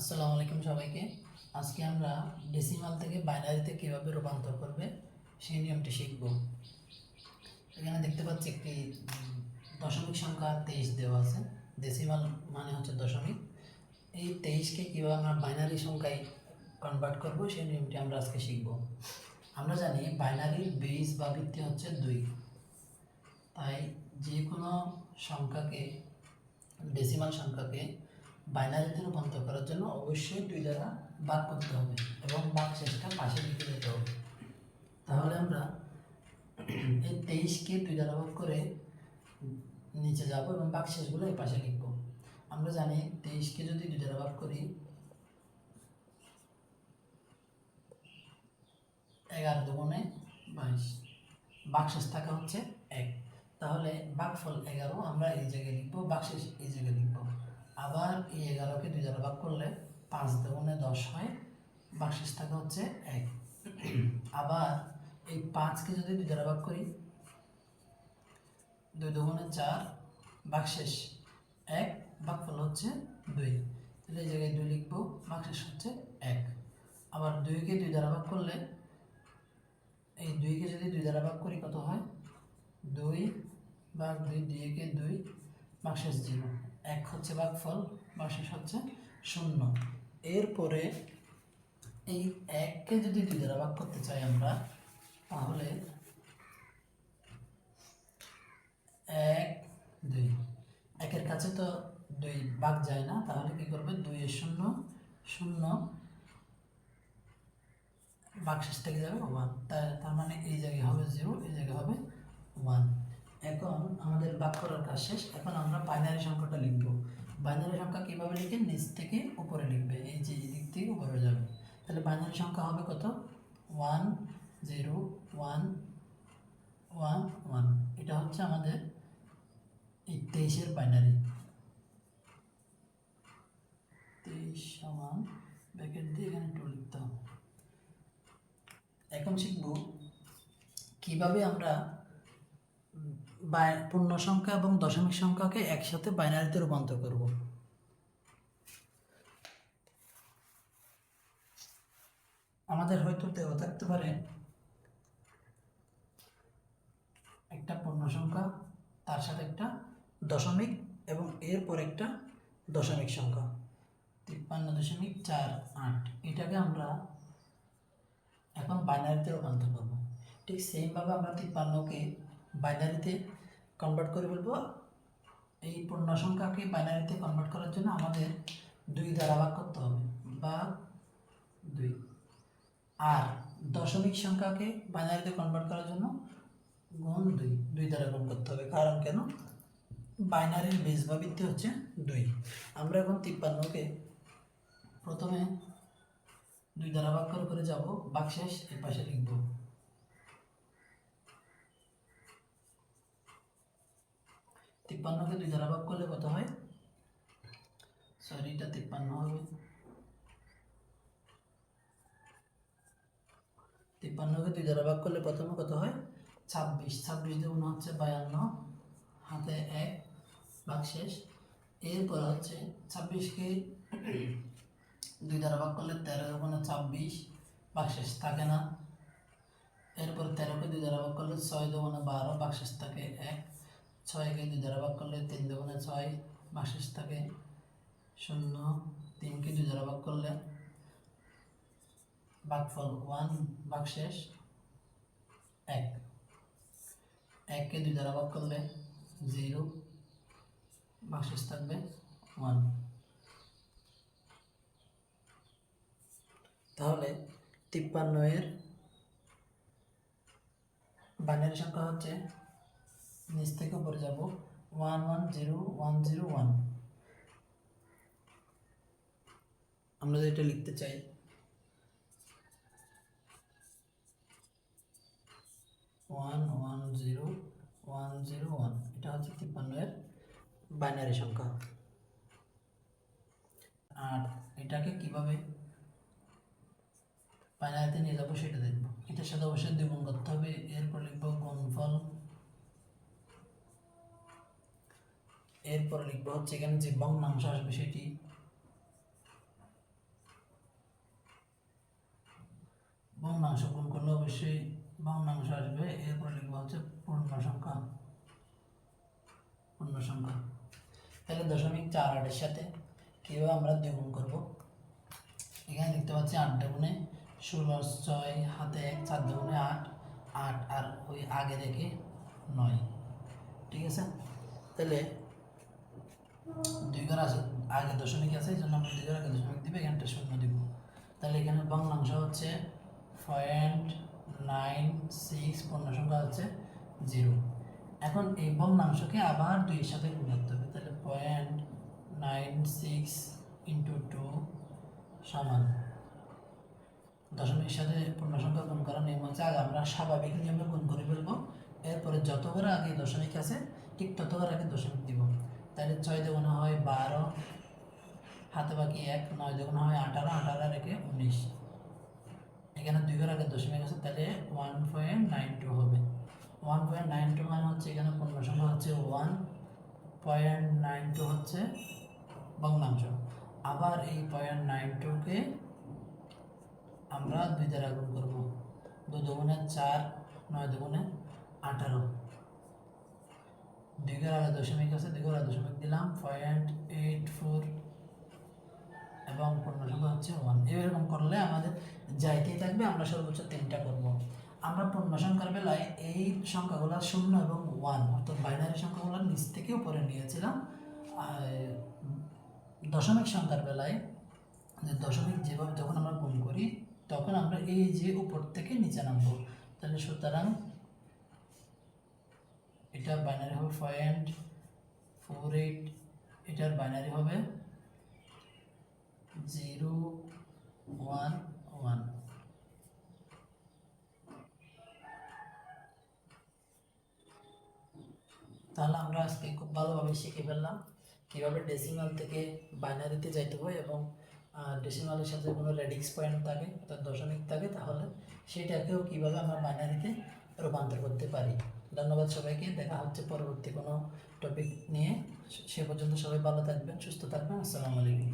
আসসালামু আলাইকুম সবাইকে। আজকে আমরা ডেসিমাল থেকে বাইনারিতে কীভাবে রূপান্তর করবে সেই নিয়মটি শিখব। এখানে দেখতে পাচ্ছি একটি দশমিক সংখ্যা 23 দেওয়া আছে। ডেসিমাল মানে হচ্ছে দশমিক। এই 23কে কীভাবে আমরা বাইনারি সংখ্যায় কনভার্ট করব সেই নিয়মটি আমরা আজকে শিখব। আমরা জানি বাইনারির বেস বা ভিত্তি হচ্ছে 2। তাই যে কোনো সংখ্যাকে, ডেসিমাল সংখ্যাকে বাইনারিতে রূপান্তর করার জন্য অবশ্যই 2 দ্বারা ভাগ করতে হবে এবং ভাগ শেষটা পাশে লিখে যেতে হবে। তাহলে আমরা এই 23কে 2 দ্বারা ভাগ করে নিচে যাব এবং ভাগ শেষগুলো এই পাশে লিখব। আমরা জানি 23কে যদি 2 দ্বারা ভাগ করি 11 দুগুণে 22, ভাগশেষ থাকা হচ্ছে 1। তাহলে ভাগফল 11 আমরা এই জায়গায় লিখব, ভাগশেষ এই জায়গায় লিখব। আবার এই 11কে 2 দ্বারা ভাগ করলে 5 দুগুণে 10 হয়, ভাগশেষ থাকা হচ্ছে 1। আবার এই 5কে যদি 2 দ্বারা ভাগ করি 2 দুগুণে 4, ভাগশেষ 1, ভাগফল হচ্ছে 2। তাহলে এই জায়গায় 2 লিখব, ভাগশেষ হচ্ছে 1। আবার 2কে 2 দ্বারা ভাগ করলে, এই 2কে যদি 2 দ্বারা ভাগ করি কত হয়? 2 ভাগ 2, 2কে 2, ভাগশেষ 0, 1 হচ্ছে ভাগফল, ভাগশেষ হচ্ছে 0। এরপরে এই 1কে যদি 2 দ্বারা ভাগ করতে চাই আমরা, তাহলে 1 2, 1-এর কাছে তো 2 ভাগ যায় না, তাহলে কি করবে? 2 এর 0 0, ভাগশেষ থেকে যাবে 1। তার মানে এই জায়গায় হবে 0, এই জায়গায় হবে 1। এখন আমাদের ভাগ করার কাজ শেষ। এখন আমরা বাইনারি সংখ্যাটা লিখব। বাইনারি সংখ্যা কীভাবে লিখে? নিচ থেকে উপরে লিখবে, এই যে এই দিক থেকে উপরে যাবে। তাহলে বাইনারি সংখ্যা হবে কত? 1 0 1 1 1। এটা হচ্ছে আমাদের এই 23-এর বাইনারি। 23 সমান ব্র্যাকেট দিয়ে এখানে 2 লিখতে হবে। এখন শিখব কিভাবে আমরা পূর্ণ সংখ্যা এবং দশমিক সংখ্যাকে একসাথে বাইনারিতে রূপান্তর করব। আমাদের হয়তো দেওয়া থাকতে পারে একটা পূর্ণ সংখ্যা, তার সাথে একটা দশমিক এবং এরপর একটা দশমিক সংখ্যা 53.48। এটাকে আমরা এখন বাইনারিতে রূপান্তর করব। ঠিক সেমভাবে আমরা 53কে বাইনারিতে কনভার্ট করে ফেলবো। এই পূর্ণ সংখ্যাকে বাইনারিতে কনভার্ট করার জন্য আমাদের 2 দ্বারা ভাগ করতে হবে, বা 2। আর দশমিক সংখ্যাকে বাইনারিতে কনভার্ট করার জন্য গুণ 2, 2 দ্বারা গুণ করতে হবে। কারণ কেন? বাইনারির বেস বা ভিত্তি হচ্ছে 2। আমরা এখন 53কে প্রথমে 2 দ্বারা ভাগ করে যাব, ভাগশেষ এর পাশে লিখব। 53কে 2 দ্বারা ভাগ করলে কত হয়? সরি, এটা 53 হবে। 53কে 2 দ্বারা ভাগ করলে প্রথমে কত হয়? 26। 26 দুগুণ হচ্ছে 52, হাতে 1, ভাগশেষ। এরপর হচ্ছে 26কে 2 দ্বারা ভাগ করলে 13 দুগুণে 26, ভাগশেষ থাকে না। এরপর 13কে 2 দ্বারা ভাগ করলে 6 দুগুণে 12, ভাগশেষ থাকে 1। 6কে 2 দ্বারা ভাগ করলে 3 দুগুণে 6, ভাগশেষ থাকে 0। 3কে 2 দ্বারা ভাগ করলে ভাগফল 1, ভাগশেষ 1। 1কে 2 দ্বারা ভাগ করলে 0, ভাগশেষ থাকবে 1। তাহলে 53-এর বাইনারি সংখ্যা হচ্ছে, নিচ থেকে উপরে যাব, 1 1 0 1 0 1। আমরা যদি এটা লিখতে চাই 1 1 0 1 0 1, এটা হচ্ছে 53-এর বাইনারি সংখ্যা। আর এটাকে কিভাবে বাইনারিতে নিয়ে যাবো সেটা দেখবো। এটার সাথে অবশ্যই 2 গুণ করতে হবে। এরপর লিখবো গুণফল, এরপর লিখবো হচ্ছে এখানে যে ভগ্নাংশ আসবে সেটি, ভগ্নাংশ গুণ করলে অবশ্যই ভগ্নাংশ আসবে, এরপর লিখবো হচ্ছে পূর্ণ সংখ্যা। পূর্ণ সংখ্যা তাহলে 0.48 সাথে কীভাবে আমরা দ্বিগুণ করব, এখানে দেখতে পাচ্ছি 8 দুগুণে 16, 6 হাতে 1, 4 দুগুণে 8, 8 আর ওই আগে রেখে 9। ঠিক আছে, তাহলে 2 ঘর আগে দশমিক আছে, এই জন্য আমরা 2 ঘর আগে দশমিক দিব, এখানটা শূন্য দিব। তাহলে এখানে ভগ্নাংশ হচ্ছে 0.96, পূর্ণ সংখ্যা হচ্ছে 0। এখন এই ভগ্নাংশকে আবার 2 এর সাথে গুণ করতে হবে, তাহলে 0.96 ইন্টু 2 সমান, দশমিকের সাথে পূর্ণ সংখ্যা গুণ করার নিয়ম হচ্ছে আগে আমরা স্বাভাবিক নিয়মে গুণ করে ফেলবো, এরপরে যত করে আগে দশমিক আছে ঠিক তত করে আগে দশমিক দিব। তাহলে 6 দুগুণে হয় 12, হাতে বাকি 1, 9 দুগুণে হয় 18, 18 রেখে 19, এখানে 2 ঘর আগে দশমিক আছে, তাহলে 1.92 হবে। 1.92 মানে হচ্ছে এখানে পূর্ণ সংখ্যা হচ্ছে 1.92 হচ্ছে ভগ্নাংশ। আবার এই 0.92কে আমরা 2 দ্বারা গুণ করব, 2 দুগুণে 4, 9 দুগুণে 18, 2 ঘর আগে দশমিক আছে, 2 ঘর আগে দশমিক দিলাম 0.84 এবং পূর্ণ সংখ্যা হচ্ছে 1। এরকম করলে আমাদের যাইতেই থাকবে, আমরা সর্বোচ্চ 3টা করব। আমরা পূর্ণ সংখ্যার বেলায় এই সংখ্যাগুলো 0 এবং 1 অর্থাৎ বাইনারি সংখ্যাগুলো নিচ থেকে উপরে নিয়েছিলাম, দশমিক সংখ্যার বেলায় যে দশমিক যেভাবে যখন আমরা গুণ করি তখন আমরা এই যে উপর থেকে নিচে নামবো। তাহলে সুতরাং এটা বাইনারি হবে 0.48, এটার বাইনারি হবে 011। তাহলে আমরা আজকে খুব ভালোভাবে শিখে ফেললাম কীভাবে ডেসিমাল থেকে বাইনারিতে যাইতে হয়, এবং ডেসিমালের সাথে কোনো রেডিক্স পয়েন্ট থাকে অর্থাৎ দশমিক থাকে, তাহলে সেটাকেও কীভাবে আমরা বাইনারিতে রূপান্তর করতে পারি। ধন্যবাদ সবাইকে, দেখা হচ্ছে পরবর্তী কোনো টপিক নিয়ে। সে পর্যন্ত সবাই ভালো থাকবেন, সুস্থ থাকবেন। আসসালামু আলাইকুম।